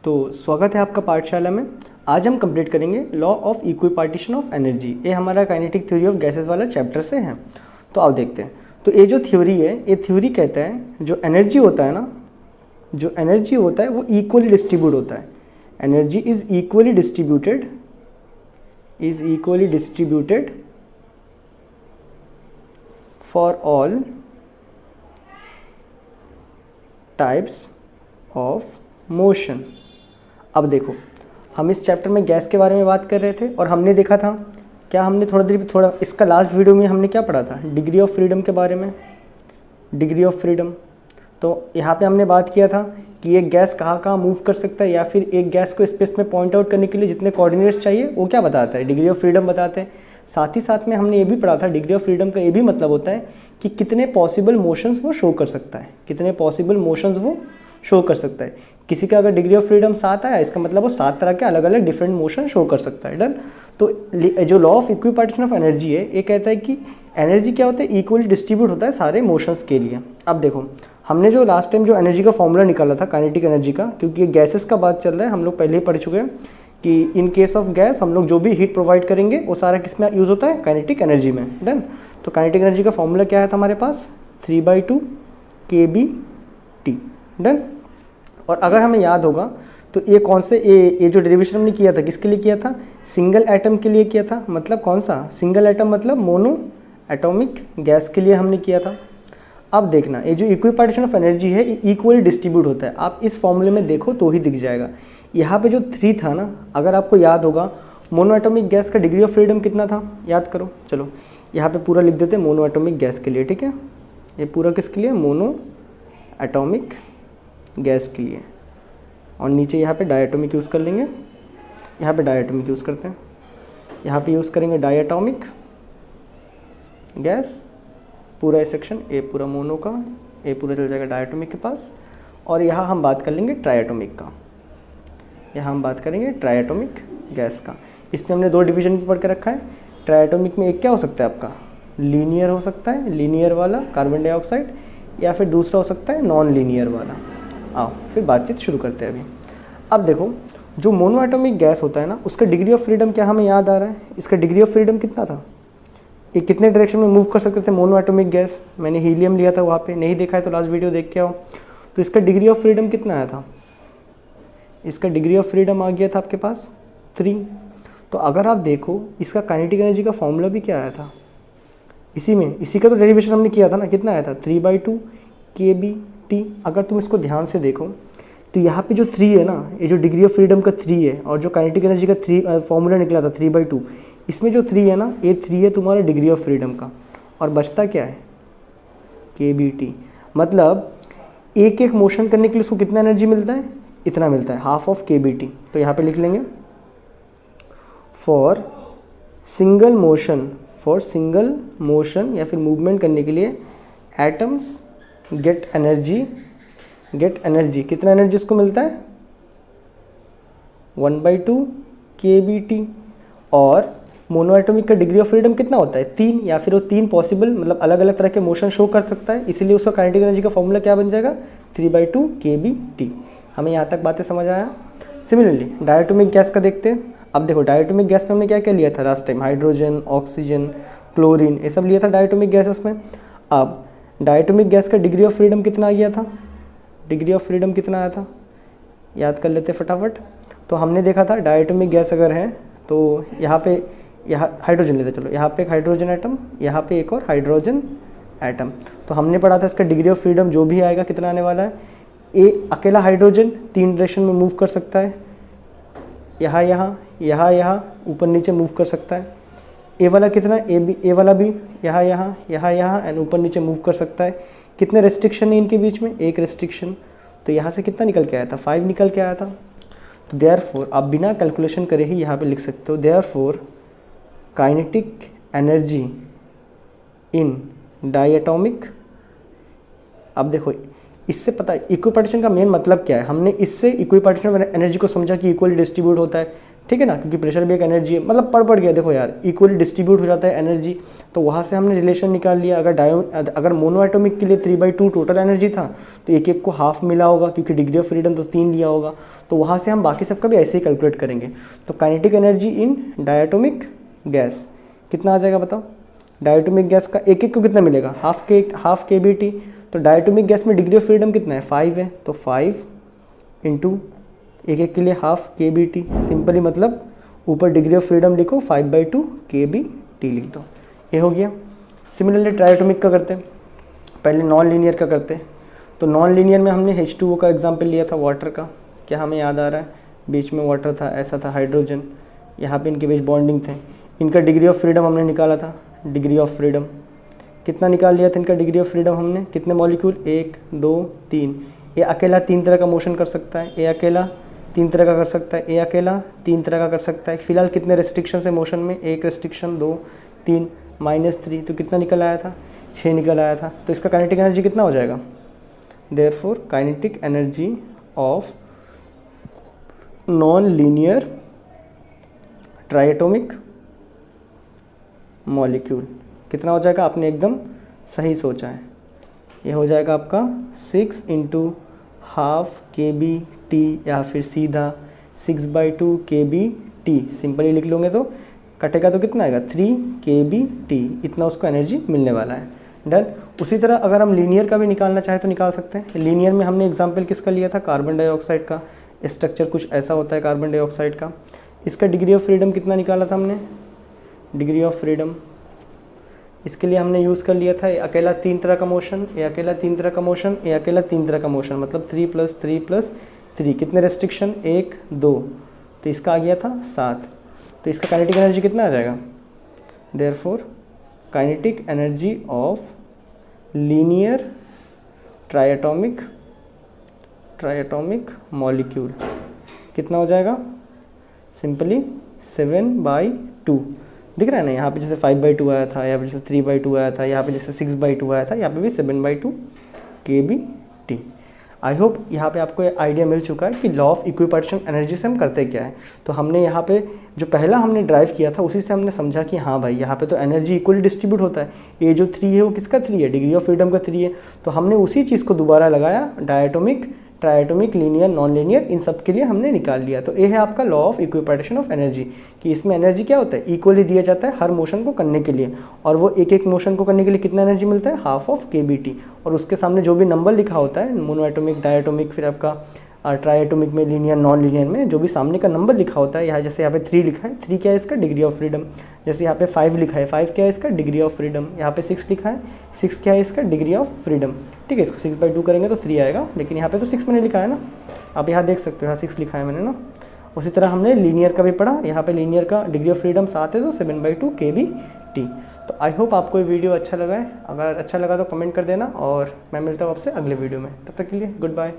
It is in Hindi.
तो स्वागत है आपका पाठशाला में। आज हम कंप्लीट करेंगे law of equipartition of energy. ये हमारा काइनेटिक थ्योरी ऑफ गैसेस वाला चैप्टर से है। तो आओ देखते हैं। तो ये जो थ्योरी है, ये थ्योरी कहता है जो एनर्जी होता है ना, जो एनर्जी होता है वो इक्वली डिस्ट्रीब्यूट होता है। Energy is equally distributed for all types of motion. अब देखो, हम इस चैप्टर में गैस के बारे में बात कर रहे थे और हमने देखा था क्या, हमने थोड़ा इसका लास्ट वीडियो में हमने क्या पढ़ा था, डिग्री ऑफ फ्रीडम के बारे में। डिग्री ऑफ फ्रीडम, तो यहाँ पे हमने बात किया था कि एक गैस कहाँ कहाँ मूव कर सकता है, या फिर एक गैस को स्पेस में पॉइंट आउट करने के लिए जितने कोऑर्डिनेट्स चाहिए वो क्या बताता है, डिग्री ऑफ फ्रीडम बताते हैं। साथ ही साथ में हमने ये भी पढ़ा था, डिग्री ऑफ फ्रीडम का ये भी मतलब होता है कि कितने पॉसिबल मोशंस वो शो कर सकता है, कितने पॉसिबल मोशंस वो शो कर सकता है। किसी का अगर डिग्री ऑफ फ्रीडम 7 आया, इसका मतलब वो 7 तरह के अलग अलग डिफरेंट मोशन शो कर सकता है। डन। तो जो law of equipartition of energy है, ये कहता है कि एनर्जी क्या होता है, इक्वली डिस्ट्रीब्यूट होता है सारे मोशंस के लिए। अब देखो, हमने जो लास्ट टाइम जो एनर्जी का फॉर्मूला निकाला था काइनेटिक एनर्जी का, क्योंकि ये गैसेस का बात चल रहा है, हम लोग पहले ही पढ़ चुके हैं कि इन केस ऑफ गैस हम लोग जो भी हीट प्रोवाइड करेंगे वो सारा किस में यूज़ होता है, काइनेटिक एनर्जी में। डन। तो काइनेटिक एनर्जी का फॉर्मूला क्या है था हमारे पास, 3/2 kBT। डन। और अगर हमें याद होगा तो ये कौन से ये जो डेरिवेशन हमने किया था किसके लिए किया था, सिंगल एटम के लिए किया था। मतलब कौन सा सिंगल एटम, मतलब मोनो एटॉमिक गैस के लिए हमने किया था। अब देखना, ये जो इक्विपार्टीशन ऑफ एनर्जी है ये इक्वली डिस्ट्रीब्यूट होता है। आप इस फॉर्मूले में देखो तो ही दिख जाएगा। यहाँ पे जो 3 था ना, अगर आपको याद होगा, मोनो एटॉमिक गैस का डिग्री ऑफ फ्रीडम कितना था, याद करो। चलो यहाँ पे पूरा लिख देते हैं मोनो एटॉमिक गैस के लिए, ठीक है। ये पूरा किसके लिए, मोनो एटॉमिक गैस के लिए। और नीचे यहाँ पे डायटोमिक यूज़ कर लेंगे, यहाँ पे डायटोमिक यूज़ करते हैं, यहाँ पे यूज़ करेंगे डायटोमिक गैस। पूरा ये सेक्शन, ये पूरा मोनो का, ये पूरा चल जाएगा डायटोमिक के पास। और यहाँ हम बात कर लेंगे ट्रायटोमिक का, यहाँ हम बात करेंगे ट्रायटोमिक गैस का। इसमें हमने 2 डिवीजन पढ़ के रखा है। ट्रायटोमिक में एक क्या हो सकता है आपका, लीनियर हो सकता है, लीनियर वाला कार्बन डाइऑक्साइड, या फिर दूसरा हो सकता है नॉन लीनियर वाला। आओ फिर बातचीत शुरू करते हैं अभी। अब देखो, जो मोनो एटॉमिक गैस होता है ना, उसका डिग्री ऑफ फ्रीडम क्या हमें याद आ रहा है, इसका डिग्री ऑफ फ्रीडम कितना था, ये कितने डायरेक्शन में मूव कर सकते थे मोनो एटॉमिक गैस। मैंने हीलियम लिया था वहाँ पे, नहीं देखा है तो लास्ट वीडियो देख के आओ। तो इसका डिग्री ऑफ फ्रीडम कितना आया था, इसका डिग्री ऑफ फ्रीडम आ गया था आपके पास 3। तो अगर आप देखो, इसका काइनेटिक एनर्जी का फॉर्मूला भी क्या आया था, इसी का तो डेरिवेशन हमने किया था ना, कितना आया था, 3/2 kBT। अगर तुम इसको ध्यान से देखो तो यहाँ पे जो 3 है ना, ये जो डिग्री ऑफ फ्रीडम का 3 है, और जो काइनेटिक एनर्जी का 3 फॉर्मूला निकला था 3/2, इसमें जो 3 है ना, ये 3 है तुम्हारा डिग्री ऑफ फ्रीडम का, और बचता क्या है, kBT। मतलब एक एक मोशन करने के लिए उसको कितना एनर्जी मिलता है, इतना मिलता है, हाफ ऑफ kBT। तो यहाँ पे लिख लेंगे फॉर सिंगल मोशन या फिर मूवमेंट करने के लिए एटम्स गेट एनर्जी, कितना एनर्जी उसको मिलता है, 1/2 kBT। और मोनो एटॉमिक का डिग्री ऑफ फ्रीडम कितना होता है, 3, या फिर वो 3 पॉसिबल मतलब अलग अलग तरह के मोशन शो कर सकता है, इसीलिए उसका काइनेटिक एनर्जी का फॉर्मूला क्या बन जाएगा, 3/2 kBT। हमें यहाँ तक बातें समझ आया। सिमिलरली डायटोमिक गैस का देखते हैं। अब देखो, डायटोमिक गैस में हमने क्या क्या लिया था last time, hydrogen, oxygen, chlorine, ये सब लिया था डायटोमिक गैसेस में। अब डायटोमिक गैस का डिग्री ऑफ फ्रीडम कितना आ गया था, डिग्री ऑफ फ्रीडम कितना आया था, याद कर लेते फटाफट। तो हमने देखा था डायटोमिक गैस अगर है तो यहाँ हाइड्रोजन लेते, चलो यहाँ पे एक हाइड्रोजन एटम, यहाँ पे एक और हाइड्रोजन एटम। तो हमने पढ़ा था इसका डिग्री ऑफ फ्रीडम जो भी आएगा कितना आने वाला है, ए अकेला हाइड्रोजन 3 डायरेक्शन में मूव कर सकता है, यहाँ ऊपर नीचे मूव कर सकता है। ए वाला कितना, ए वाला भी यहाँ एंड ऊपर नीचे मूव कर सकता है। कितने रेस्ट्रिक्शन है इनके बीच में, एक रेस्ट्रिक्शन। तो यहाँ से कितना निकल के आया था, 5 निकल के आया था। तो देयरफॉर आप बिना कैलकुलेशन करे ही यहाँ पे लिख सकते हो, therefore kinetic energy in diatomic. अब देखो, इससे पता है इक्विपार्टीशन का मेन मतलब क्या है, हमने इससे इक्विपार्टीशन एनर्जी को समझा कि इक्वली डिस्ट्रीब्यूट होता है, ठीक है ना, क्योंकि प्रेशर भी एक एनर्जी है, मतलब पढ़ गया देखो यार, इक्वली डिस्ट्रीब्यूट हो जाता है एनर्जी, तो वहाँ से हमने रिलेशन निकाल लिया। अगर मोनो एटॉमिक के लिए 3/2 टोटल एनर्जी था तो एक एक को हाफ मिला होगा, क्योंकि डिग्री ऑफ फ्रीडम तो 3 लिया होगा, तो वहाँ से हम बाकी सबका भी ऐसे ही कैलकुलेट करेंगे। तो kinetic energy in diatomic gas कितना आ जाएगा बताओ। डायटोमिक गैस का एक एक को कितना मिलेगा, हाफ kBT। तो डायटोमिक गैस में डिग्री ऑफ फ्रीडम कितना है, 5 है, तो 5 इंटू एक एक के लिए हाफ kBT। सिंपली मतलब ऊपर डिग्री ऑफ फ्रीडम लिखो, 5/2 kBT लिख दो, ये हो गया। सिमिलरली ट्राइएटॉमिक का करते हैं, पहले नॉन लीनियर का करते हैं। तो नॉन लीनियर में हमने H2O का एग्जाम्पल लिया था वाटर का, क्या हमें याद आ रहा है, बीच में वाटर था, ऐसा था हाइड्रोजन, यहाँ पे इनके बीच बॉन्डिंग थे, इनका डिग्री ऑफ फ्रीडम हमने निकाला था। डिग्री ऑफ फ्रीडम कितना निकाल लिया था इनका डिग्री ऑफ फ्रीडम हमने, कितने मॉलिक्यूल, 1 2 3। ये अकेला 3 तरह का मोशन कर सकता है, ये अकेला 3 तरह का कर सकता है, ये अकेला 3 तरह का कर सकता है। फिलहाल कितने रेस्ट्रिक्शन है मोशन में, 1 रेस्ट्रिक्शन, 2 3 -3, तो कितना निकल आया था, 6 निकल आया था। तो इसका काइनेटिक एनर्जी कितना हो जाएगा, therefore kinetic energy of non linear triatomic molecule कितना हो जाएगा, आपने एकदम सही सोचा है, ये हो जाएगा आपका 6 इंटू हाफ kBT, या फिर सीधा 6/2 kBT। सिंपली लिख लोगे तो कटेगा तो कितना आएगा, 3 kBT, इतना उसको एनर्जी मिलने वाला है। डन। उसी तरह अगर हम लीनियर का भी निकालना चाहें तो निकाल सकते हैं। लीनियर में हमने एग्जाम्पल किसका लिया था, कार्बन डाइऑक्साइड का। स्ट्रक्चर कुछ ऐसा होता है कार्बन डाइऑक्साइड का। इसका डिग्री ऑफ फ्रीडम कितना निकाला था हमने, डिग्री ऑफ फ्रीडम इसके लिए हमने यूज़ कर लिया था, ये अकेला 3 तरह का मोशन, ये अकेला 3 तरह का मोशन, ये अकेला 3 तरह का मोशन, मतलब 3 + 3 + 3। कितने रेस्ट्रिक्शन, 1 2, तो इसका आ गया था 7। तो इसका काइनेटिक एनर्जी कितना आ जाएगा, therefore kinetic energy of linear triatomic molecule कितना हो जाएगा, सिंपली 7/2। दिख रहा है ना, यहाँ पे जैसे 5/2 आया था, यहाँ पे जैसे 3/2 आया था, यहाँ पे जैसे 6/2 आया था, यहाँ पे भी 7/2 kBT। आई होप यहाँ पे आपको आइडिया मिल चुका है कि लॉ ऑफ इक्विपार्टीशन एनर्जी से हम करते क्या है। तो हमने यहाँ पे जो पहला हमने ड्राइव किया था उसी से हमने समझा कि हाँ भाई यहाँ पे तो एनर्जी इक्वली डिस्ट्रीब्यूट होता है। ये जो 3 है वो किसका 3 है, डिग्री ऑफ फ्रीडम का 3 है। तो हमने उसी चीज़ को दोबारा लगाया, diatomic, triatomic, linear, non linear, इन सब के लिए हमने निकाल लिया। तो ये है आपका law of equipartition of energy, कि इसमें एनर्जी क्या होता है, इक्वली दिया जाता है हर मोशन को करने के लिए, और वो एक एक मोशन को करने के लिए कितना एनर्जी मिलता है, हाफ ऑफ kBT। और उसके सामने जो भी नंबर लिखा होता है, मोनो एटॉमिक, डायटोमिक, फिर आपका ट्राइएटॉमिक में, लीनियर, नॉन लीनियर में जो भी सामने का नंबर लिखा होता है, यहाँ जैसे यहाँ पे 3 लिखा है, 3 क्या है इसका, डिग्री ऑफ फ्रीडम। जैसे यहाँ पे 5 लिखा है, 5 क्या है इसका, डिग्री ऑफ फ्रीडम। यहाँ पे 6 लिखा है, 6 क्या है इसका, डिग्री ऑफ फ्रीडम। ठीक है, इसको 6/2 करेंगे तो 3 आएगा, लेकिन यहाँ पे तो 6 मैंने लिखा है ना, आप यहाँ देख सकते हो, यहाँ 6 लिखा है मैंने ना। उसी तरह हमने लीनियर का भी पढ़ा, यहाँ पे लीनियर का डिग्री ऑफ फ्रीडम 7 है, तो 7/2 kBT। तो आई होप आपको ये वीडियो अच्छा लगा है। अगर अच्छा लगा तो कमेंट कर देना, और मैं मिलता हूँ आपसे अगले वीडियो में। तब तक के लिए गुड बाय।